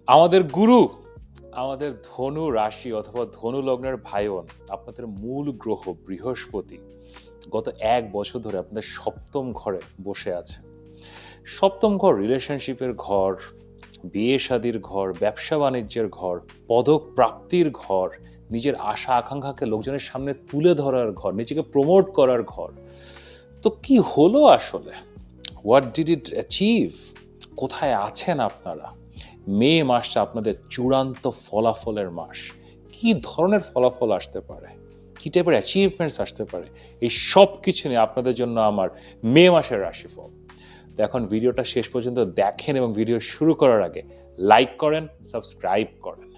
আমাদের গুরু, আমাদের ধনু রাশি অথবা ধনু লগ্নের ভাই বোন, আপনাদের মূল গ্রহ বৃহস্পতি গত 1 বছর ধরে আপনাদের সপ্তম ঘরে বসে আছে। সপ্তম ঘর রিলেশনশিপের ঘর, বিয়ে শাদির ঘর, ব্যবসা বাণিজ্যের ঘর, পদক প্রাপ্তির ঘর, নিজের আশা আকাঙ্ক্ষাকে লোকজনের সামনে তুলে ধরার ঘর, নিজেকে প্রমোট করার ঘর। তো কি হলো আসলে? What did it achieve? কোথায় আছেন আপনারা? মে মাসটা আপনাদের চূড়ান্ত ফলাফলের মাস। কি ধরনের ফলাফল আসতে পারে, কি টাইপের অ্যাচিভমেন্টস আসতে পারে, এই সব কিছু নিয়ে আপনাদের জন্য আমার মে মাসের রাশিফল। তো এখন ভিডিওটা শেষ পর্যন্ত দেখেন এবং ভিডিও শুরু করার আগে লাইক করেন, সাবস্ক্রাইব করেন।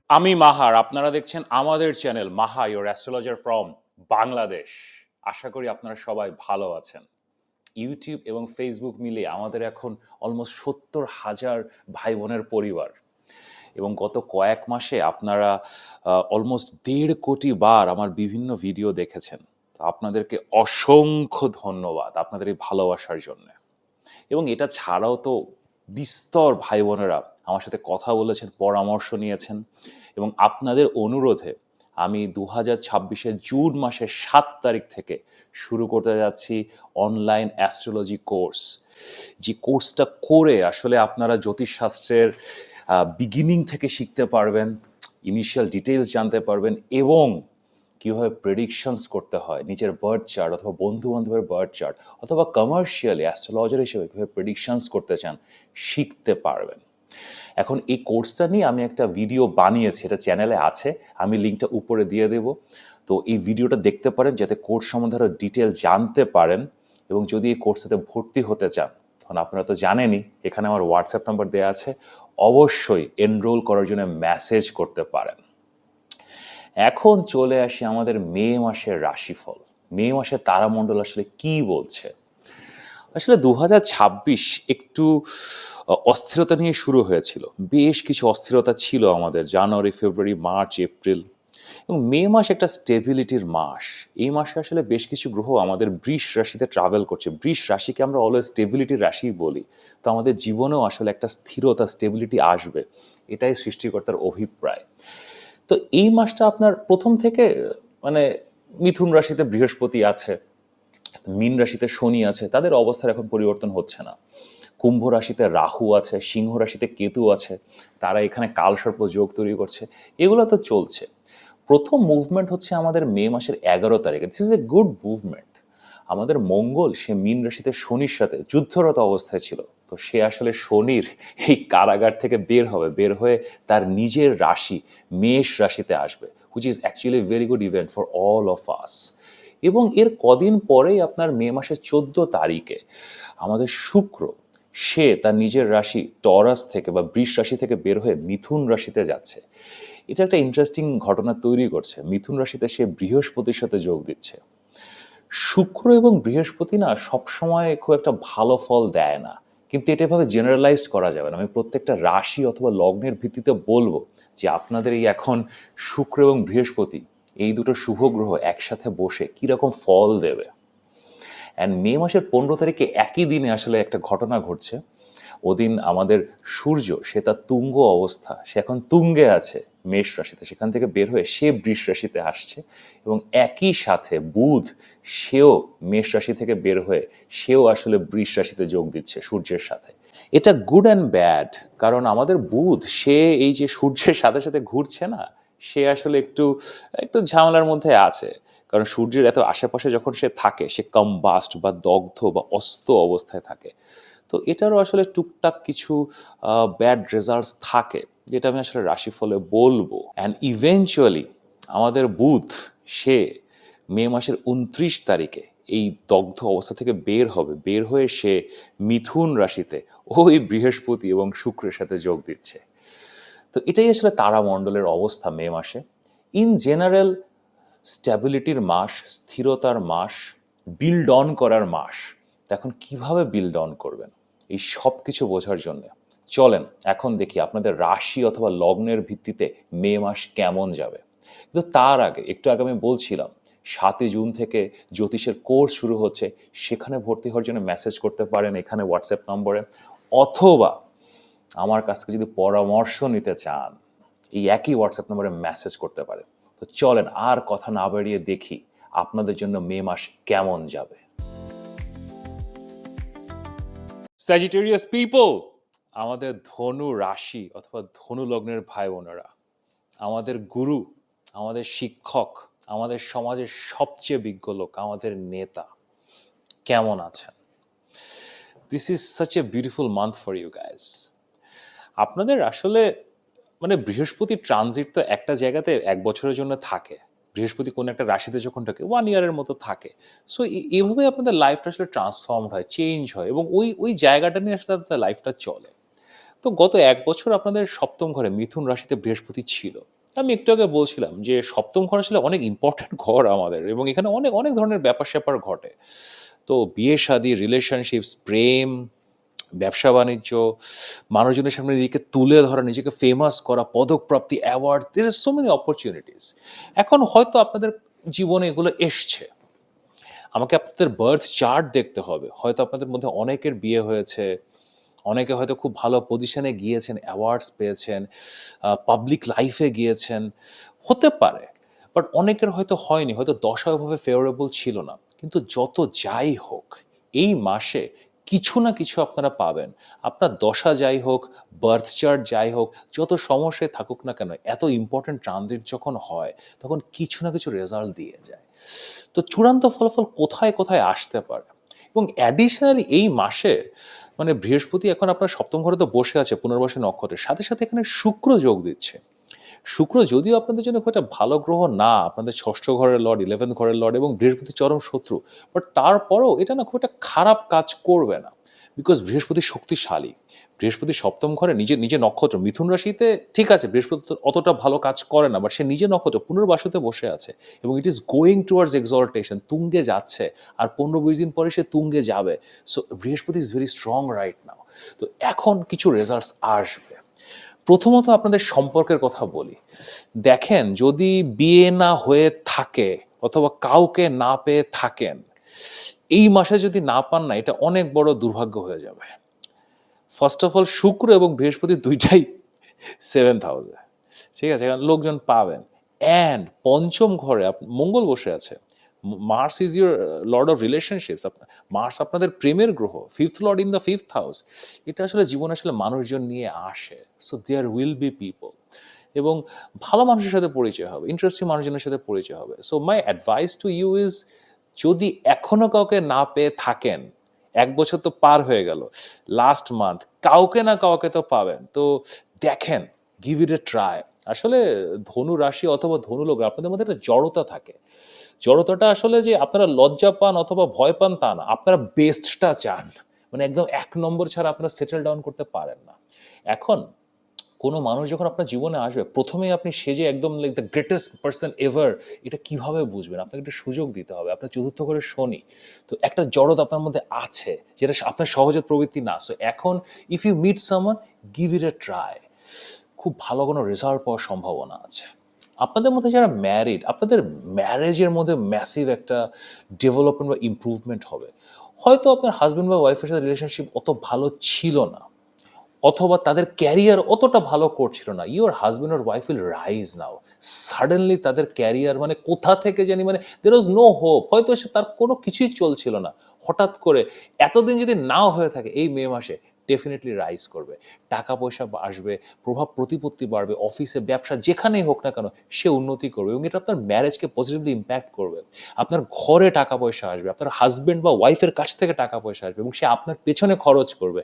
আমি মাহার, আপনারা দেখছেন আমাদের channel Maha, your astrologer from Bangladesh. আশা করি আপনারা সবাই ভালো আছেন। ইউটিউব এবং ফেসবুক মিলে আমাদের এখন অলমোস্ট 70,000 ভাই বোনের পরিবার, এবং গত কয়েক মাসে আপনারা অলমোস্ট 1.5 কোটি বার আমার বিভিন্ন ভিডিও দেখেছেন। তো আপনাদেরকে অসংখ্য ধন্যবাদ আপনাদের এই ভালোবাসার জন্য। এবং এটা ছাড়াও তো বিস্তর ভাই বোনেরা আমার সাথে কথা বলেছেন, পরামর্শ নিয়েছেন, এবং আপনাদের অনুরোধে আমি 2026-এর জুন মাসের 7 তারিখ থেকে শুরু করতে যাচ্ছি অনলাইন অ্যাস্ট্রোলজি কোর্স। যে কোর্সটা করে আসলে আপনারা জ্যোতিষশাস্ত্রের বিগিনিং থেকে শিখতে পারবেন, ইনিশিয়াল ডিটেলস জানতে পারবেন, এবং কীভাবে প্রেডিকশনস করতে হয় নিজের বার্থ চার্ট অথবা বন্ধু বান্ধবের বার্থ চার্ট, অথবা কমার্শিয়ালি অ্যাস্ট্রোলজার হিসেবে কীভাবে প্রেডিকশনস করতে চান শিখতে পারবেন। এখন এই কোর্সটা নিয়ে আমি একটা ভিডিও বানিয়েছি, এটা চ্যানেলে আছে, আমি লিঙ্কটা উপরে দিয়ে দেব। তো এই ভিডিওটা দেখতে পারেন যাতে কোর্স সম্বন্ধে আরও ডিটেল জানতে পারেন। এবং যদি এই কোর্সটাতে ভর্তি হতে চান, তখন আপনারা তো জানেনই এখানে আমার হোয়াটসঅ্যাপ নাম্বার দেওয়া আছে, অবশ্যই এনরোল করার জন্য মেসেজ করতে পারেন। এখন চলে আসি আমাদের মে মাসের রাশিফল। মে মাসের তারামণ্ডল আসলে কি বলছে? আসলে 2026 একটু অস্থিরতা নিয়ে শুরু হয়েছিল। বেশ কিছু অস্থিরতা ছিল আমাদের জানুয়ারি, ফেব্রুয়ারি, মার্চ, এপ্রিল, এবং মে মাস একটা স্টেবিলিটির মাস। এই মাসে আসলে বেশ কিছু গ্রহ আমাদের বৃষ রাশিতে ট্রাভেল করছে। বৃষ রাশিকে আমরা অলওয়েজ স্টেবিলিটির রাশি বলি। তো আমাদের জীবনেও আসলে একটা স্থিরতা, স্টেবিলিটি আসবে, এটাই সৃষ্টিকর্তার অভিপ্রায়। তো এই মাসটা আপনার প্রথম থেকে মানে মিথুন রাশিতে বৃহস্পতি আছে, মীন রাশিতে শনি আছে, তাদের অবস্থার এখন পরিবর্তন হচ্ছে না। কুম্ভ রাশিতে রাহু আছে, সিংহ রাশিতে কেতু আছে, তারা এখানে কালসর্প যোগ তৈরি করছে। এগুলো তো চলছে। প্রথম মুভমেন্ট হচ্ছে আমাদের মে মাসের 11 তারিখে। This is a good movement. আমাদের মঙ্গল সে মীন রাশিতে শনির সাথে যুদ্ধরত অবস্থায় ছিল। তো সে আসলে শনির এই কারাগার থেকে বের হবে, বের হয়ে তার নিজের রাশি মেষ রাশিতে আসবে, which is actually very good event for all of us. এবং এর কদিন পরেই আপনার মে মাসের 14 তারিখে আমাদের শুক্র সে তার নিজের রাশি টরাস থেকে বা বৃষ রাশি থেকে বের হয়ে মিথুন রাশিতে যাচ্ছে। এটা একটা ইন্টারেস্টিং ঘটনা তৈরি করছে। মিথুন রাশিতে সে বৃহস্পতির সাথে যোগ দিচ্ছে। শুক্র এবং বৃহস্পতি না সবসময় খুব একটা ভালো ফল দেয় না, কিন্তু এটা এভাবে জেনারেলাইজ করা যাবে না। আমি প্রত্যেকটা রাশি অথবা লগ্নের ভিত্তিতে বলবো যে আপনাদের এই এখন শুক্র এবং বৃহস্পতি এই দুটো শুভ গ্রহ একসাথে বসে কীরকম ফল দেবে। অ্যান্ড মে মাসের 15 তারিখে একই দিনে আসলে একটা ঘটনা ঘটছে। ওদিন আমাদের সূর্য সে তার তুঙ্গ অবস্থা, সে এখন তুঙ্গে আছে মেষ রাশিতে, সেখান থেকে বের হয়ে সে বৃষ রাশিতে আসছে। এবং একই সাথে বুধ সেও মেষ রাশি থেকে বের হয়ে সেও আসলে বৃষ রাশিতে যোগ দিচ্ছে সূর্যের সাথে। এটা গুড অ্যান্ড ব্যাড, কারণ আমাদের বুধ সে এই যে সূর্যের সাথে সাথে ঘুরছে না, সে আসলে একটু একটু ঝামেলার মধ্যে আছে। কারণ সূর্যের এত আশেপাশে যখন সে থাকে, সে কম্বাস্ট বা দগ্ধ বা অস্ত অবস্থায় থাকে। তো এটারও আসলে টুকটাক কিছু ব্যাড রেজাল্টস থাকে, যেটা আমি আসলে রাশিফলে বলবো। অ্যান্ড ইভেনচুয়ালি আমাদের বুধ সে মে মাসের 29 তারিখে এই দগ্ধ অবস্থা থেকে বের হবে, বের হয়ে সে মিথুন রাশিতে ওই বৃহস্পতি এবং শুক্রের সাথে যোগ দিচ্ছে। তো এটাই আসলে তারামণ্ডলের অবস্থা মে মাসে। ইন জেনারেল স্ট্যাবিলিটির মাস, স্থিরতার মাস, বিল্ড অন করার মাস। এখন কিভাবে বিল্ড অন করবেন এই সব কিছু বোঝার জন্য চলেন এখন দেখি আপনাদের রাশি অথবা লগ্নের ভিত্তিতে মে মাস কেমন যাবে। কিন্তু তার আগে একটু আগে আমি বলছিলাম 7 জুন থেকে জ্যোতিষের কোর্স শুরু হচ্ছে, সেখানে ভর্তি হওয়ার জন্য মেসেজ করতে পারেন এখানে হোয়াটসঅ্যাপ নম্বরে, অথবা আমার কাছ থেকে যদি পরামর্শ নিতে চান এই একই হোয়াটসঅ্যাপ নম্বরে মেসেজ করতে পারেন। তো চলেন আর কথা না বাড়িয়ে দেখি আপনাদের জন্য মে মাস কেমন যাবে। স্যাজিটেরিয়াস পিপল, আমাদের ধনু রাশি অথবা ধনু লগ্নের ভাই বোনেরা, আমাদের গুরু, আমাদের শিক্ষক, আমাদের সমাজের সবচেয়ে বিজ্ঞ লোক, আমাদের নেতা কেমন আছেন? This is such a beautiful month for you guys. আপনাদের আসলে মানে বৃহস্পতি ট্রানজিট তো একটা জায়গাতে 1 বছরের জন্য থাকে, বৃহস্পতি কোনো একটা রাশিতে যখন থাকে 1 ইয়ারের মতো থাকে। সো এইভাবে আপনাদের লাইফটা আসলে ট্রান্সফর্মড হয়, চেঞ্জ হয়, এবং ওই ওই জায়গাটা নিয়ে আসলে আপনাদের লাইফটা চলে। তো গত 1 বছর আপনাদের সপ্তম ঘরে মিথুন রাশিতে বৃহস্পতি ছিল। আমি একটু আগে বলছিলাম যে সপ্তম ঘর আসলে অনেক ইম্পর্ট্যান্ট ঘর আমাদের, এবং এখানে অনেক অনেক ধরনের ব্যাপার স্যাপার ঘটে। তো বিয়ে শাদী, রিলেশনশিপস, প্রেম, ব্যবসা বাণিজ্য, মানুষজনের সামনে নিজেকে তুলে ধরা, নিজেকে ফেমাস করা, পদকপ্রাপ্তি, অ্যাওয়ার্ড, দের আর সো মেনি অপরচুনিটিস। এখন হয়তো আপনাদের জীবনে এগুলো এসছে, আমাকে আপনাদের বার্থ চার্ট দেখতে হবে। হয়তো আপনাদের মধ্যে অনেকের বিয়ে হয়েছে, অনেকে হয়তো খুব ভালো পজিশনে গিয়েছেন, অ্যাওয়ার্ডস পেয়েছেন, পাবলিক লাইফে গিয়েছেন, হতে পারে। বাট অনেকের হয়তো হয়নি, হয়তো দশা ওইভাবে ফেভারেবল ছিল না। কিন্তু যত যাই হোক, এই মাসে কিছু না কিছু আপনারা পাবেন। আপনার দশা যাই হোক, বার্থ চার্ট যাই হোক, যত সমস্যায় থাকুক না কেন, এত ইম্পর্ট্যান্ট ট্রানজিট যখন হয় তখন কিছু না কিছু রেজাল্ট দিয়ে যায়। তো চূড়ান্ত ফলাফল কোথায় কোথায় আসতে পারে, এবং অ্যাডিশনালি এই মাসে মানে বৃহস্পতি এখন আপনার সপ্তম ঘরে তো বসে আছে পুনর্বসু নক্ষত্রের সাথে সাথে, এখানে শুক্র যোগ দিচ্ছে। শুক্র যদিও আপনাদের জন্য খুব একটা ভালো গ্রহ না, আপনাদের ষষ্ঠ ঘরের লর্ড, 11th ঘরের লর্ড, এবং বৃহস্পতি চরম শত্রু, বাট তারপরেও এটা না খুব একটা খারাপ কাজ করবে না, বিকজ বৃহস্পতি শক্তিশালী। বৃহস্পতি সপ্তম ঘরে নিজে নিজে নক্ষত্র মিথুন রাশিতে, ঠিক আছে বৃহস্পতি অতটা ভালো কাজ করে না, বাট সে নিজে নক্ষত্র পুনর্বাসুতে বসে আছে, এবং ইট ইজ গোয়িং টুয়ার্ডস এক্সল্টেশন, তুঙ্গে যাচ্ছে, আর 15-20 দিন পরে সে তুঙ্গে যাবে। সো বৃহস্পতি is very strong right now. তো এখন কিছু রেজাল্টস আসবে। প্রথমত আপনাদের সম্পর্কের কথা বলি। দেখেন, যদি বিয়ে না হয়ে থাকে অথবা কাউকে না পেয়ে থাকেন, এই মাসে যদি না পান না, এটা অনেক বড় দুর্ভাগ্য হয়ে যাবে। ফার্স্ট অফ অল শুক্র এবং বৃহস্পতি দুইটাই 7th হাউসে, ঠিক আছে, কারণ লোকজন পাবেন। অ্যান্ড পঞ্চম ঘরে মঙ্গল বসে আছে। Mars is your lord of relationships, Mars আপনাদের প্রেমের গ্রহ, 5th Lord in the 5th house. এটা আসলে জীবনে আসলে মানুষজন নিয়ে আসে। So there will be people, এবং ভালো মানুষের সাথে পরিচয় হবে, ইন্টারেস্টিং মানুষজনের সাথে পরিচয় হবে। So my advice to you is, যদি এখনো কাউকে না পেয়ে থাকেন, 1 বছর তো পার হয়ে গেল, লাস্ট মান্থ কাউকে না কাউকে তো পাবেন, তো দেখেন, গিভ ইট এ ট্রাই। আসলে ধনু রাশি অথবা ধনু লগ্ন, আপনাদের মধ্যে একটা জড়তা থাকে। জড়তাটা আসলে যে আপনারা লজ্জা পান অথবা ভয় পান তা না, আপনারা বেস্টটা চান, মানে একদম 1 নম্বর ছাড়া আপনারা সেটেল ডাউন করতে পারেন না। এখন কোনো মানুষ যখন আপনার জীবনে আসবে, প্রথমেই আপনি সেজে একদম like the greatest person ever, এটা কিভাবে বুঝবেন? আপনাকে একটা সুযোগ দিতে হবে। আপনার চতুর্থ ঘরে শনি, তো একটা জড়তা আপনার মধ্যে আছে যেটা আপনার সহজে প্রবৃত্তি না। সো এখন if you meet someone, give it a try, খুব ভালো কোনো রেজাল্ট পাওয়ার সম্ভাবনা আছে। আপনাদের মধ্যে যারা ম্যারিড, আপনাদের ম্যারেজের মধ্যে ম্যাসিভ একটা ডেভেলপমেন্ট বা ইমপ্রুভমেন্ট হবে। হয়তো আপনার হাজব্যান্ড বা ওয়াইফের সাথে রিলেশনশিপ অত ভালো ছিল না, অথবা তাদের ক্যারিয়ার অতটা ভালো করছিল না। Your husband or wife will rise now, suddenly তাদের ক্যারিয়ার মানে কোথা থেকে জানি, মানে দের ওয়াজ নো হোপ, হয়তো সে তার কোনো কিছুই চলছিল না, হঠাৎ করে এতদিন যদি নাও হয়ে থাকে, এই মে মাসে ডেফিনেটলি রাইজ করবে, টাকা পয়সা আসবে, প্রভাব প্রতিপত্তি বাড়বে, অফিসে ব্যবসা যেখানেই হোক না কেন সে উন্নতি করবে, এবং এটা আপনার ম্যারেজকে পজিটিভলি ইম্প্যাক্ট করবে। আপনার ঘরে টাকা পয়সা আসবে, আপনার হাজব্যান্ড বা ওয়াইফের কাছ থেকে টাকা পয়সা আসবে, এবং সে আপনার পেছনে খরচ করবে,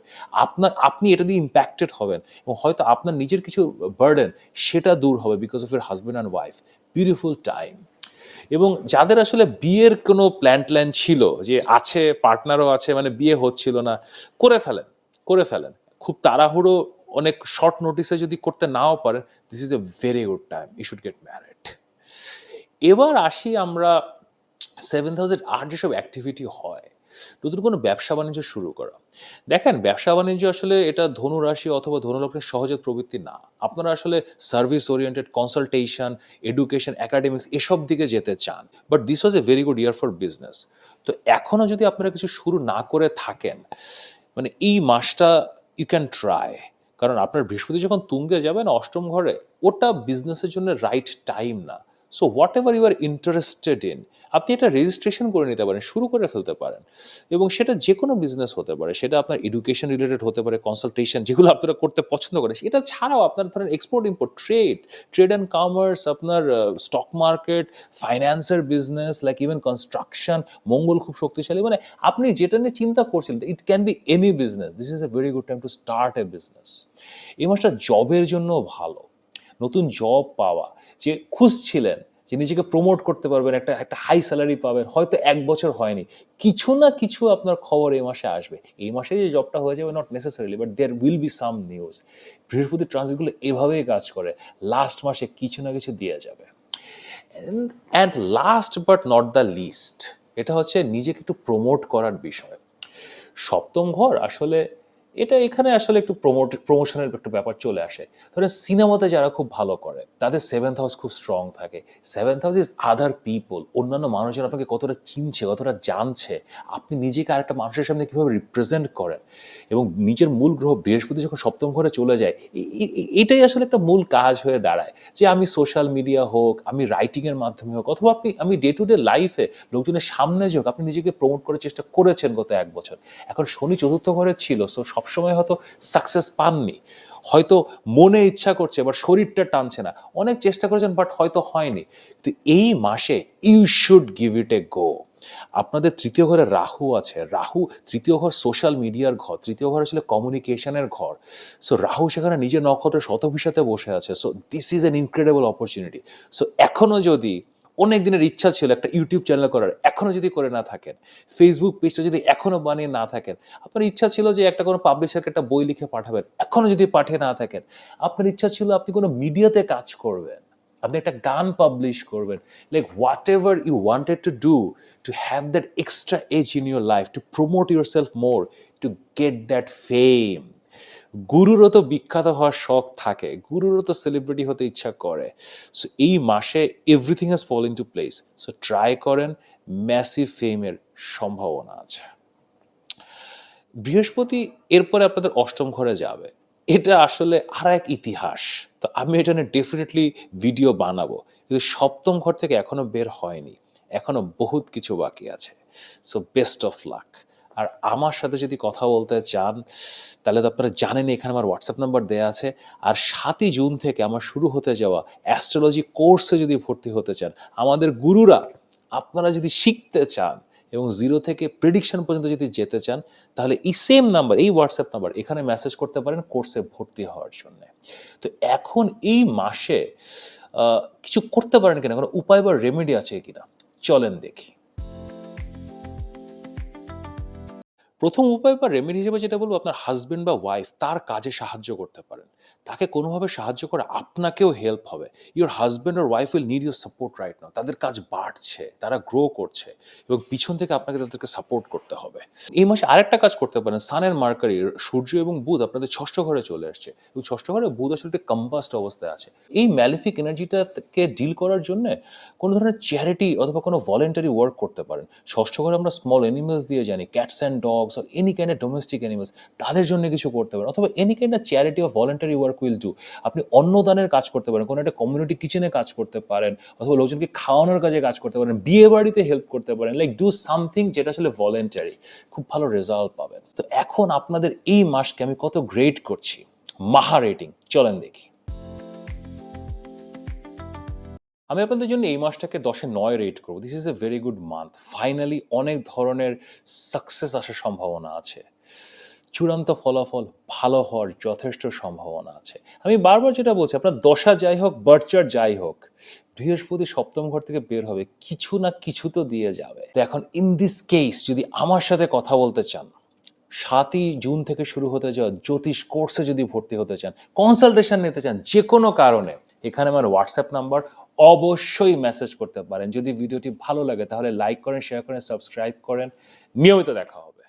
আপনি এটা দিয়ে ইম্প্যাক্টেড হবেন, এবং হয়তো আপনার নিজের কিছু বার্ডেন সেটা দূর হবে because of your husband and wife. Beautiful time. এবং যাদের আসলে বিয়ের কোনো প্ল্যান ছিল, যে আছে পার্টনারও আছে, মানে বিয়ে হচ্ছিল না, করে ফেলেন, করে ফেলেন। খুব তাড়াহুড়ো অনেক শর্ট নোটিসে যদি করতে নাও পারেন, this is a very good time, you should get married. এবার আসি আমরা 7th হাউসের আর যেসব অ্যাক্টিভিটি হয়, নতুন কোনো ব্যবসা বাণিজ্য শুরু করা। দেখেন, ব্যবসা বাণিজ্য আসলে এটা ধনুরাশি অথবা ধনুলগ্নের সহজাত প্রবৃত্তি না। আপনারা আসলে service oriented, consultation, education, academics এসব দিকে যেতে চান। But this was A very good year for business. তো এখনও যদি আপনারা কিছু শুরু না করে থাকেন, মানে এই মাসটা ইউ ক্যান ট্রাই। কারণ আপনার বৃহস্পতি যখন তুঙ্গে যাবে না অষ্টম ঘরে, ওটা বিজনেসের জন্য রাইট টাইম না। So whatever you are interested in, আপনি এটা রেজিস্ট্রেশন করে নিতে পারেন, শুরু করে ফেলতে পারেন। এবং সেটা যে কোনো বিজনেস হতে পারে, সেটা আপনার এডুকেশন রিলেটেড হতে পারে, কনসালটেশন যেগুলো আপনারা করতে পছন্দ করেন। এটা ছাড়াও আপনার ধরেন export import, trade and commerce, আপনার স্টক মার্কেট, ফাইন্যান্সের বিজনেস, লাইক ইভেন কনস্ট্রাকশন। মঙ্গল খুব শক্তিশালী, মানে আপনি যেটা নিয়ে চিন্তা করছেন, it can be any business. This is a very good time to start A business. এই মাসটা জবের জন্য ভালো। নতুন জব পাওয়া, যে খুঁজছিলেন যে নিজেকে প্রমোট করতে পারবেন, একটা একটা হাই স্যালারি পাবেন, হয়তো 1 বছর হয়নি, কিছু না কিছু আপনার খবর এই মাসে আসবে। এই মাসে যে জবটা হয়ে যাবে not necessarily, but there will be some news. বৃহস্পতির ট্রানজিটগুলো এভাবেই কাজ করে, লাস্ট মাসে কিছু না কিছু দিয়ে যাবে। And last but not the least, এটা হচ্ছে নিজেকে একটু প্রমোট করার বিষয়। সপ্তম ঘর আসলে এটা এখানে আসলে একটু প্রমোশনের একটা ব্যাপার চলে আসে। ধরেন সিনেমাতে যারা খুব ভালো করে তাদের 7th হাউস খুব স্ট্রং থাকে। 7th house is other people, অন্যান্য মানুষজন আপনাকে কতটা চিনছে, কতটা জানছে, আপনি নিজেকে আরেকটা মানুষের সামনে কীভাবে রিপ্রেজেন্ট করেন। এবং নিজের মূল গ্রহ বৃহস্পতি যখন সপ্তম ঘরে চলে যায়, এটাই আসলে একটা মূল কাজ হয়ে দাঁড়ায়। যে আমি সোশ্যাল মিডিয়া হোক, আমি রাইটিংয়ের মাধ্যমে হোক, অথবা আমি ডে টু ডে লাইফে লোকজনের সামনে যোগ, আপনি নিজেকে প্রমোট করার চেষ্টা করেছেন গত 1 বছর। এখন শনি চতুর্থ ঘরে ছিল, সো সবসময় হয়তো সাকসেস পাননি, হয়তো মনে ইচ্ছা করছে বাট শরীরটা টানছে না, অনেক চেষ্টা করেছেন বাট হয়তো হয়নি। তো এই মাসে ইউ শুড গিভ ইট এ গো। আপনাদের তৃতীয় ঘরে রাহু আছে। রাহু তৃতীয় ঘর সোশ্যাল মিডিয়ার ঘর, তৃতীয় ঘর আসলে কমিউনিকেশনের ঘর। সো রাহু সেখানে নিজের নক্ষত্র শতভিসাতে বসে আছে। So this is an incredible opportunity. So এখনও যদি অনেক দিনের ইচ্ছা ছিল একটা ইউটিউব চ্যানেল করার, এখনও যদি করে না থাকেন, ফেসবুক পেজটা যদি এখনও বানিয়ে না থাকেন, আপনার ইচ্ছা ছিল যে একটা কোনো পাবলিশারকে একটা বই লিখে পাঠাবেন, এখনও যদি পাঠিয়ে না থাকেন, আপনার ইচ্ছা ছিল আপনি কোনো মিডিয়াতে কাজ করবেন, আপনি একটা গান পাবলিশ করবেন, like whatever you wanted to do to have that extra edge in your life, to promote yourself more, to get that fame. গুরুরও তো বিখ্যাত হওয়ার শখ থাকে, গুরুরও তো সেলিব্রিটি হতে ইচ্ছা করে। সো এই মাসে everything has fall into place. So try করেন, ম্যাসিভ ফেমের সম্ভাবনা আছে। বৃহস্পতি এরপরে আপনাদের অষ্টম ঘরে যাবে, এটা আসলে আর এক ইতিহাস। তো আমি এটা নিয়ে ডেফিনেটলি ভিডিও বানাবো, কিন্তু সপ্তম ঘর থেকে এখনো বের হয়নি, এখনো বহুত কিছু বাকি আছে। So best of luck. আর আমার সাথে যদি কথা বলতে চান, তাহলে তো আপনারা জানেন এখানে আমার হোয়াটসঅ্যাপ নাম্বার দেওয়া আছে। আর 7ই জুন থেকে আমার শুরু হতে যাওয়া অ্যাস্ট্রোলজি কোর্সে যদি ভর্তি হতে চান, আমাদের গুরুরা, আপনারা যদি শিখতে চান এবং 0 থেকে প্রেডিকশন পর্যন্ত যদি যেতে চান, তাহলে এই সেম নাম্বার, এই হোয়াটসঅ্যাপ নাম্বার, এখানে মেসেজ করতে পারেন কোর্সে ভর্তি হওয়ার জন্য। তো এখন এই মাসে কিছু করতে পারেন কিনা, কোনো উপায় বা রেমেডি আছে কিনা, চলেন দেখি। প্রথম উপায় বা রেমেডি হিসেবে যেটা বলবো, আপনার হাজবেন্ড বা ওয়াইফ তার কাজে সাহায্য করতে পারেন, তাকে কোনোভাবে সাহায্য করে আপনাকেও হেল্প হবে। ইউর হাজবেন্ড আর wife will need your support right now. তাদের কাজ বাড়ছে, তারা গ্রো করছে, এবং পিছন থেকে আপনাকে তাদেরকে সাপোর্ট করতে হবে। এই মাসে আরেকটা কাজ করতে পারেন, সান অ্যান্ড মার্কারি, সূর্য এবং বুধ আপনাদের ষষ্ঠ ঘরে চলে আসছে, এবং ষষ্ঠ ঘরে বুধ আসলে একটি কম্বাস্ট অবস্থায় আছে। এই ম্যালিফিক এনার্জিটাকে ডিল করার জন্য কোনো ধরনের চ্যারিটি অথবা কোনো ভলেন্টারি ওয়ার্ক করতে পারেন। ষষ্ঠ ঘরে আমরা স্মল অ্যানিমেলস দিয়ে জানি, ক্যাটস অ্যান্ড ডগস আর any kind of domestic animals, তাদের জন্য কিছু করতে পারেন, অথবা any kind of charity of voluntary work will do. আপনি অন্নদানের কাজ করতে পারেন, কোনো একটা কমিউনিটি কিচেনে কাজ করতে পারেন, অথবা লোকজনকে খাওয়ানোর কাজে কাজ করতে পারেন, বিয়ে বাড়িতে হেল্প করতে পারেন, লাইক ডু সামথিং যেটা আসলে ভলেন্টারি, খুব ভালো রেজাল্ট পাবেন। তো এখন আপনাদের এই মাসকে আমি কত গ্রেড করছি, মাহা রেটিং, চলেন দেখি। আমি আপনাদের জন্য এই মাসটাকে 10-এ 9 রেট করবো। This is a very good month. Finally অনেক ধরনের সাকসেস আসার সম্ভাবনা আছে, চূড়ান্ত ফলাফল ভালো হওয়ার যথেষ্ট সম্ভাবনা আছে। আমি বারবার যেটা বলছি, আপনার দশা যাই হোক, বার্চার যাই হোক, বৃহস্পতি সপ্তম ঘর থেকে বের হবে, কিছু না কিছু তো দিয়ে যাবে। তো এখন ইন দিস কেস যদি আমার সাথে কথা বলতে চান, 7ই জুন থেকে শুরু হতে যাওয়া জ্যোতিষ কোর্সে যদি ভর্তি হতে চান, কনসালটেশন নিতে চান যে কোনো কারণে, এখানে আমার হোয়াটসঅ্যাপ নাম্বার, অবশ্যই মেসেজ করতে পারেন। যদি ভিডিওটি ভালো লাগে তাহলে লাইক করেন, শেয়ার করেন, সাবস্ক্রাইব করেন। নিয়মিত দেখা হবে।